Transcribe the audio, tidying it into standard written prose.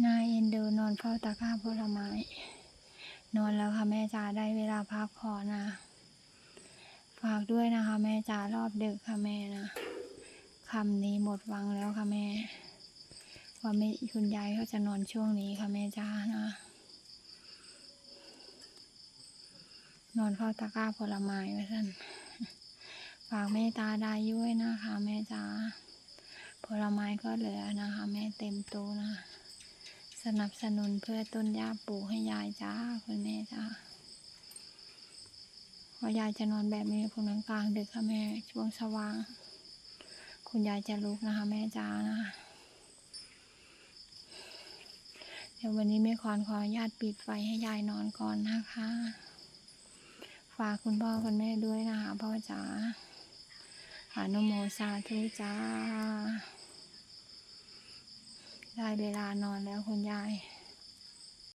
น่าเอ็นดูนอนเฝ้าตะกร้าผลไม้นอนแล้วค่ะแม่จ๋าได้เวลาพักผ่อนนะฝากด้วยนะคะแม่จ๋ารอบดึกค่ะแม่นะคำนี้หมดหวังแล้วค่ะแม่ว่าไม่คุณยายเขาจะนอนช่วงนี้ค่ะแม่จ๋านะนอนเฝ้าตะกร้าผลไม้ไว้ท่านฝากแม่ตาได้ด้วยนะคะแม่จ๋าผลไม้ก็เหลือนะคะแม่เต็มตู้นะสนับสนุนเพื่อต้นหญ้าปลูกให้ยายจ้าคุณแม่จ้าพอยายจะนอนแบบนี้พวกนั้นกลางดึกค่ะแม่ช่วงสว่างคุณยายจะลุกนะคะแม่จ้านะเดี๋ยววันนี้แม่ขออนุญาตปิดไฟให้ยายนอนก่อนนะคะฝากคุณพ่อคุณแม่ด้วยนะคะพ่อจ๋าอนุโมสาธุจ้าได้เวลานอนแล้วคุณยาย